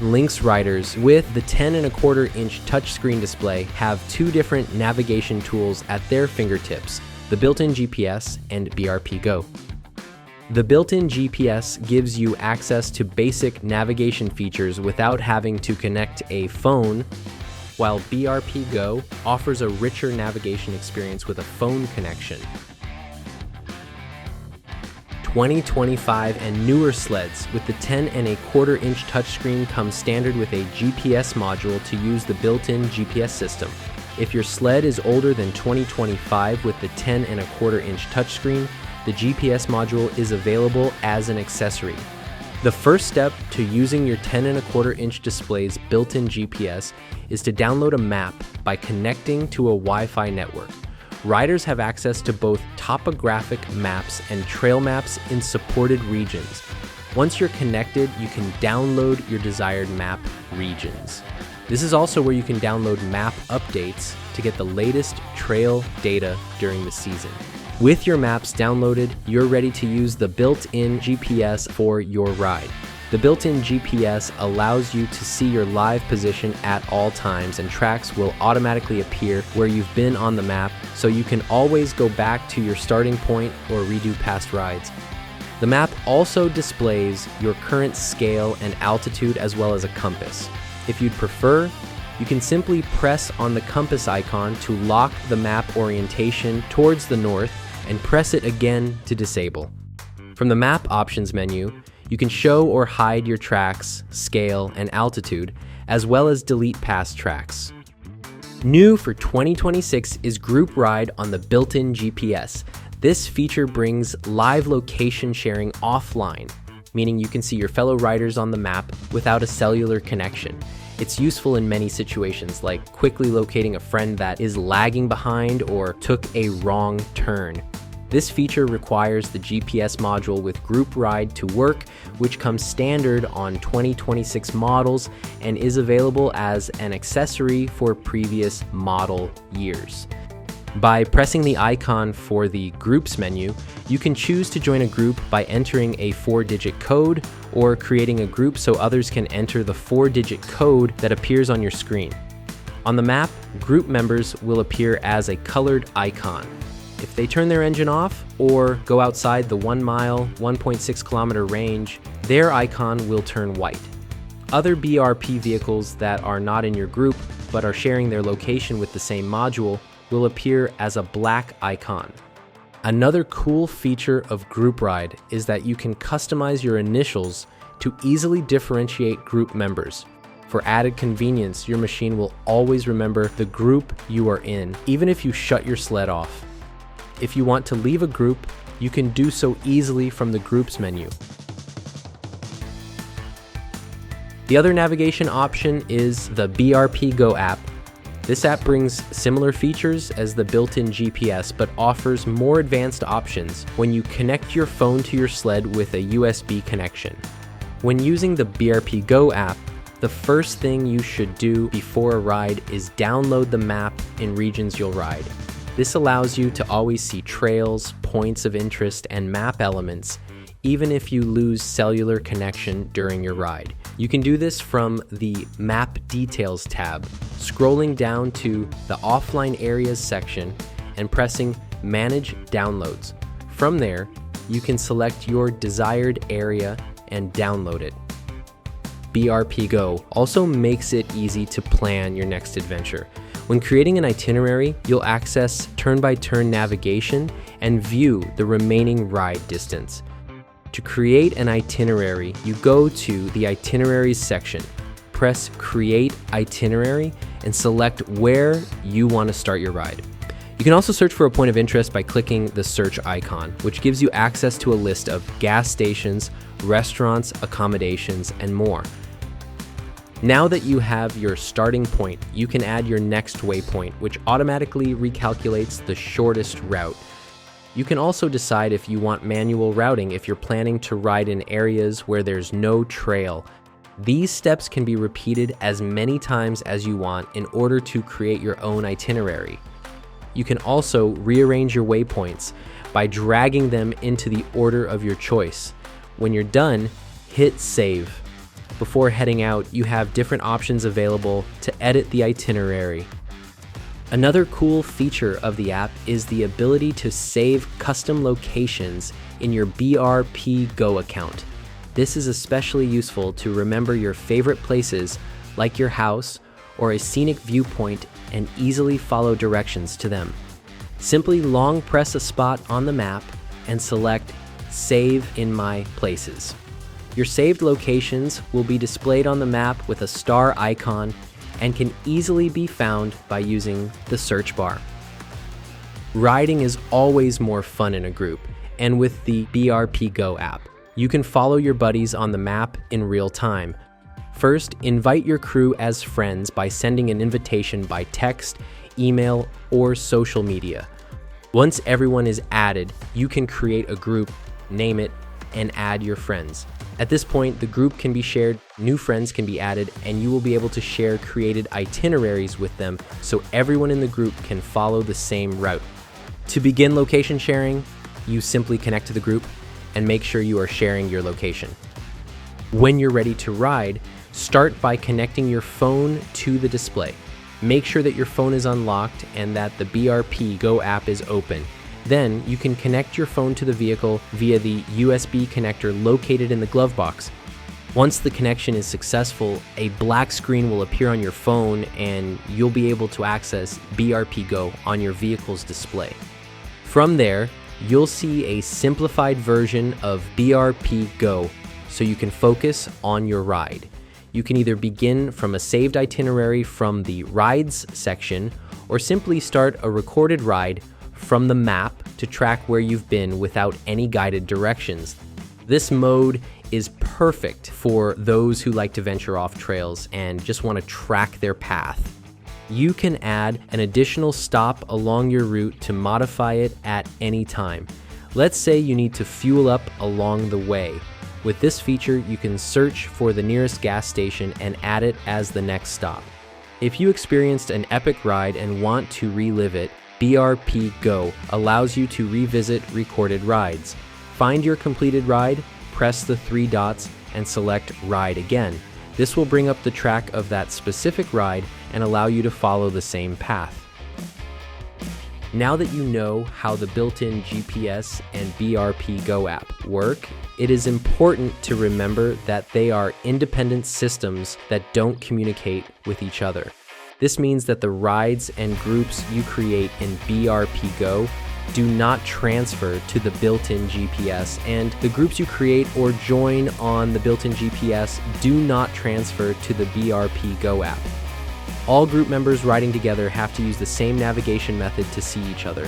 Lynx riders with the 10.25-inch touchscreen display have two different navigation tools at their fingertips, the built-in GPS and BRP GO. The built-in GPS gives you access to basic navigation features without having to connect a phone, while BRP GO offers a richer navigation experience with a phone connection. 2025 and newer sleds with the 10.25-inch touchscreen come standard with a GPS module to use the built-in GPS system. If your sled is older than 2025 with the 10.25-inch touchscreen, the GPS module is available as an accessory. The first step to using your 10.25-inch display's built-in GPS is to download a map by connecting to a Wi-Fi network. Riders have access to both topographic maps and trail maps in supported regions. Once you're connected, you can download your desired map regions. This is also where you can download map updates to get the latest trail data during the season. With your maps downloaded, you're ready to use the built-in GPS for your ride. The built-in GPS allows you to see your live position at all times, and tracks will automatically appear where you've been on the map, so you can always go back to your starting point or redo past rides. The map also displays your current scale and altitude as well as a compass. If you'd prefer, you can simply press on the compass icon to lock the map orientation towards the north and press it again to disable. From the map options menu, you can show or hide your tracks, scale, and altitude, as well as delete past tracks. New for 2026 is Group Ride on the built-in GPS. This feature brings live location sharing offline, meaning you can see your fellow riders on the map without a cellular connection. It's useful in many situations, like quickly locating a friend that is lagging behind or took a wrong turn. This feature requires the GPS module with Group Ride to work, which comes standard on 2026 models and is available as an accessory for previous model years. By pressing the icon for the Groups menu, you can choose to join a group by entering a 4-digit code or creating a group so others can enter the 4-digit code that appears on your screen. On the map, group members will appear as a colored icon. If they turn their engine off or go outside the 1 mile, 1.6 kilometer range, their icon will turn white. Other BRP vehicles that are not in your group but are sharing their location with the same module will appear as a black icon. Another cool feature of Group Ride is that you can customize your initials to easily differentiate group members. For added convenience, your machine will always remember the group you are in, even if you shut your sled off. If you want to leave a group, you can do so easily from the Groups menu. The other navigation option is the BRP GO app. This app brings similar features as the built-in GPS, but offers more advanced options when you connect your phone to your sled with a USB connection. When using the BRP GO app, the first thing you should do before a ride is download the map in regions you'll ride. This allows you to always see trails, points of interest, and map elements, even if you lose cellular connection during your ride. You can do this from the Map Details tab, scrolling down to the Offline Areas section and pressing Manage Downloads. From there, you can select your desired area and download it. BRP GO also makes it easy to plan your next adventure. When creating an itinerary, you'll access turn-by-turn navigation and view the remaining ride distance. To create an itinerary, you go to the Itineraries section, press Create Itinerary, and select where you want to start your ride. You can also search for a point of interest by clicking the search icon, which gives you access to a list of gas stations, restaurants, accommodations, and more. Now that you have your starting point, you can add your next waypoint, which automatically recalculates the shortest route. You can also decide if you want manual routing if you're planning to ride in areas where there's no trail. These steps can be repeated as many times as you want in order to create your own itinerary. You can also rearrange your waypoints by dragging them into the order of your choice. When you're done, hit save. Before heading out, you have different options available to edit the itinerary. Another cool feature of the app is the ability to save custom locations in your BRP GO account. This is especially useful to remember your favorite places like your house or a scenic viewpoint and easily follow directions to them. Simply long press a spot on the map and select Save in My Places. Your saved locations will be displayed on the map with a star icon and can easily be found by using the search bar. Riding is always more fun in a group, and with the BRP GO app, you can follow your buddies on the map in real time. First, invite your crew as friends by sending an invitation by text, email, or social media. Once everyone is added, you can create a group, name it, and add your friends. At this point, the group can be shared, new friends can be added, and you will be able to share created itineraries with them so everyone in the group can follow the same route. To begin location sharing, you simply connect to the group and make sure you are sharing your location. When you're ready to ride, start by connecting your phone to the display. Make sure that your phone is unlocked and that the BRP GO app is open. Then you can connect your phone to the vehicle via the USB connector located in the glove box. Once the connection is successful, a black screen will appear on your phone and you'll be able to access BRP GO on your vehicle's display. From there, you'll see a simplified version of BRP GO so you can focus on your ride. You can either begin from a saved itinerary from the Rides section or simply start a recorded ride from the map to track where you've been without any guided directions. This mode is perfect for those who like to venture off trails and just want to track their path. You can add an additional stop along your route to modify it at any time. Let's say you need to fuel up along the way. With this feature, you can search for the nearest gas station and add it as the next stop. If you experienced an epic ride and want to relive it, BRP GO allows you to revisit recorded rides. Find your completed ride, press the 3 dots, and select Ride Again. This will bring up the track of that specific ride and allow you to follow the same path. Now that you know how the built-in GPS and BRP GO app work, it is important to remember that they are independent systems that don't communicate with each other. This means that the rides and groups you create in BRP GO do not transfer to the built-in GPS, and the groups you create or join on the built-in GPS do not transfer to the BRP GO app. All group members riding together have to use the same navigation method to see each other.